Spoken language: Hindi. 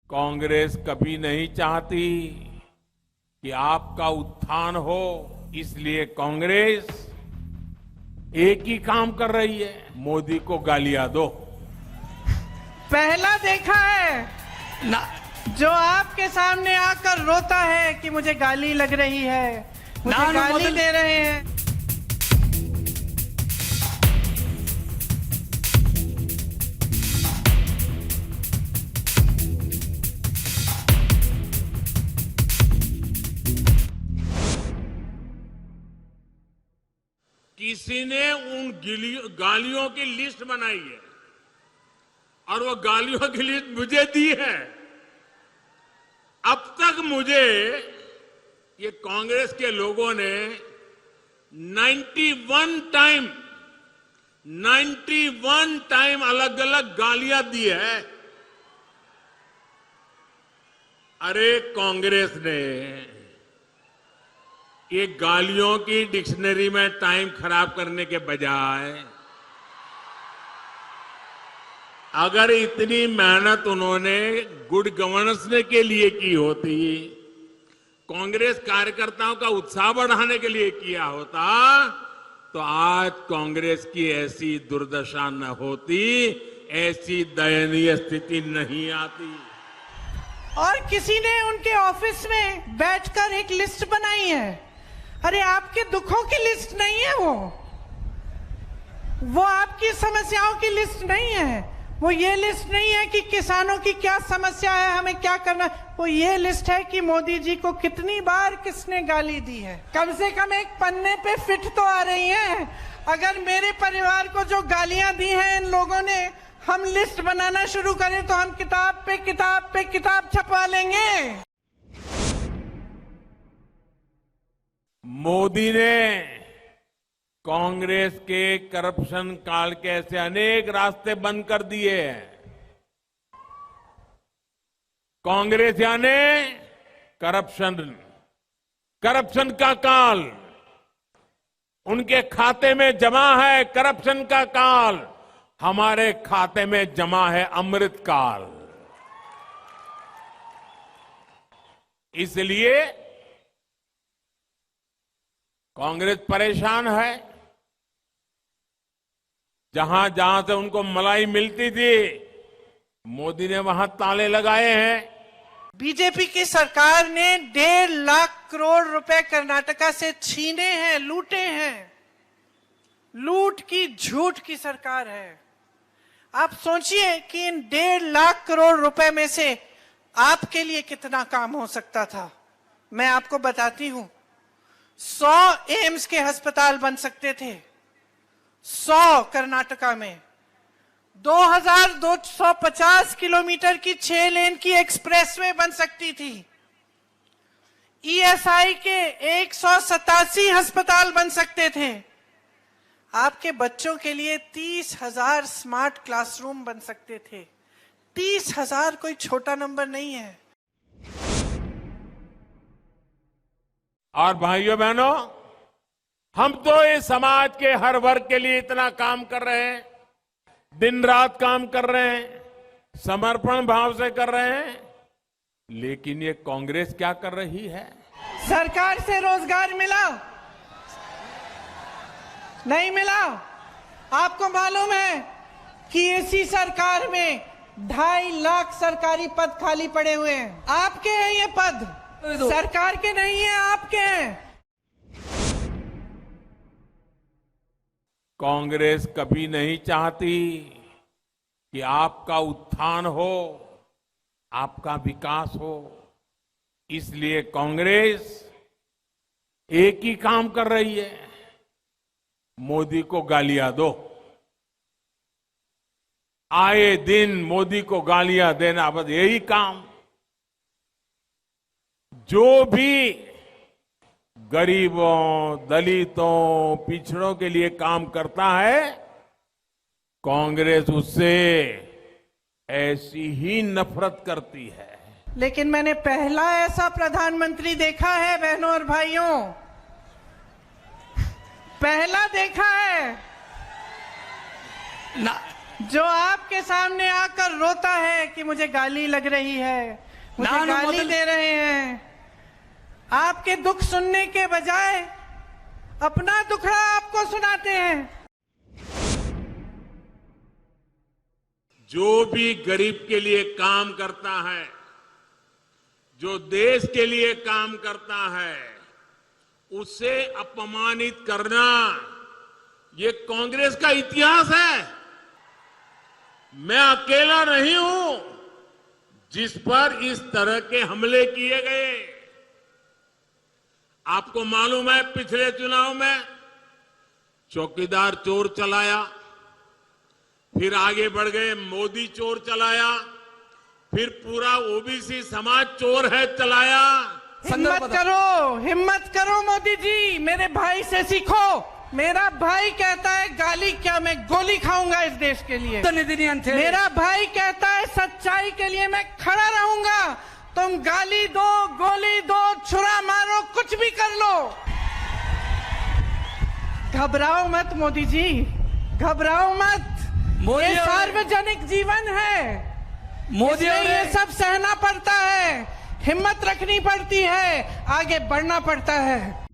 कांग्रेस कभी नहीं चाहती कि आपका उत्थान हो, इसलिए कांग्रेस एक ही काम कर रही है, मोदी को गालियां दो। पहला देखा है ना, जो आपके सामने आकर रोता है कि मुझे गाली लग रही है, मुझे गाली दे रहे हैं। किसी ने उन गालियों की लिस्ट बनाई है और वो गालियों की लिस्ट मुझे दी है। अब तक मुझे ये कांग्रेस के लोगों ने 91 टाइम अलग अलग गालियां दी है। अरे कांग्रेस ने ये गालियों की डिक्शनरी में टाइम खराब करने के बजाय अगर इतनी मेहनत उन्होंने गुड गवर्नेंस के लिए की होती, कांग्रेस कार्यकर्ताओं का उत्साह बढ़ाने के लिए किया होता, तो आज कांग्रेस की ऐसी दुर्दशा न होती, ऐसी दयनीय स्थिति नहीं आती। और किसी ने उनके ऑफिस में बैठकर एक लिस्ट बनाई है। अरे आपके दुखों की लिस्ट नहीं है वो आपकी समस्याओं की लिस्ट नहीं है। वो ये लिस्ट नहीं है कि किसानों की क्या समस्या है, हमें क्या करना। वो ये लिस्ट है कि मोदी जी को कितनी बार किसने गाली दी है। कम से कम एक पन्ने पे फिट तो आ रही है। अगर मेरे परिवार को जो गालियां दी हैं इन लोगों ने, हम लिस्ट बनाना शुरू करें तो हम किताब पे किताब पे किताब छपवा लेंगे। मोदी ने कांग्रेस के करप्शन काल के ऐसे अनेक रास्ते बंद कर दिए हैं। कांग्रेस यानी करप्शन का काल उनके खाते में जमा है। करप्शन का काल हमारे खाते में जमा है अमृत काल। इसलिए कांग्रेस परेशान है। जहां जहां से उनको मलाई मिलती थी, मोदी ने वहां ताले लगाए हैं। बीजेपी की सरकार ने 1.5 लाख करोड़ रुपए कर्नाटका से छीने हैं, लूटे हैं। लूट की झूठ की सरकार है। आप सोचिए कि इन 1.5 लाख करोड़ रुपए में से आपके लिए कितना काम हो सकता था। मैं आपको बताती हूं, 100 एम्स के अस्पताल बन सकते थे। 100 कर्नाटका में 2250 किलोमीटर की 6 लेन की एक्सप्रेसवे बन सकती थी। ईएसआई के 187 अस्पताल बन सकते थे। आपके बच्चों के लिए 30,000 स्मार्ट क्लासरूम बन सकते थे। 30,000 कोई छोटा नंबर नहीं है। और भाइयों बहनों, हम तो इस समाज के हर वर्ग के लिए इतना काम कर रहे हैं, दिन रात काम कर रहे हैं, समर्पण भाव से कर रहे हैं, लेकिन ये कांग्रेस क्या कर रही है? सरकार से रोजगार मिला? नहीं मिला। आपको मालूम है कि इसी सरकार में 2.5 लाख सरकारी पद खाली पड़े हुए हैं। आपके हैं ये पद, सरकार के नहीं है, आपके हैं। कांग्रेस कभी नहीं चाहती कि आपका उत्थान हो, आपका विकास हो, इसलिए कांग्रेस एक ही काम कर रही है, मोदी को गालियां दो। आए दिन मोदी को गालियां देना, बस यही काम। जो भी गरीबों, दलितों, पिछड़ों के लिए काम करता है, कांग्रेस उससे ऐसी ही नफरत करती है। लेकिन मैंने पहला ऐसा प्रधानमंत्री देखा है बहनों और भाइयों, पहला देखा है ना, जो आपके सामने आकर रोता है कि मुझे गाली लग रही है, मुझे गाली दे रहे हैं, आपके दुख सुनने के बजाय अपना दुखड़ा आपको सुनाते हैं। जो भी गरीब के लिए काम करता है, जो देश के लिए काम करता है, उसे अपमानित करना ये कांग्रेस का इतिहास है। मैं अकेला नहीं हूं जिस पर इस तरह के हमले किए गए। आपको मालूम है पिछले चुनाव में चौकीदार चोर चलाया, फिर आगे बढ़ गए मोदी चोर चलाया, फिर पूरा ओबीसी समाज चोर है चलाया। हिम्मत करो मोदी जी, मेरे भाई से सीखो। मेरा भाई कहता है गाली क्या, मैं गोली खाऊंगा इस देश के लिए। मेरा भाई कहता है सच्चाई के लिए मैं खड़ा रहूंगा। तुम गाली दो, गोली दो, छुरा मारो, कुछ भी कर लो, घबराओ मत मोदी जी, घबराओ मत। ये सार्वजनिक जीवन है, मोदी ये सब सहना पड़ता है, हिम्मत रखनी पड़ती है, आगे बढ़ना पड़ता है।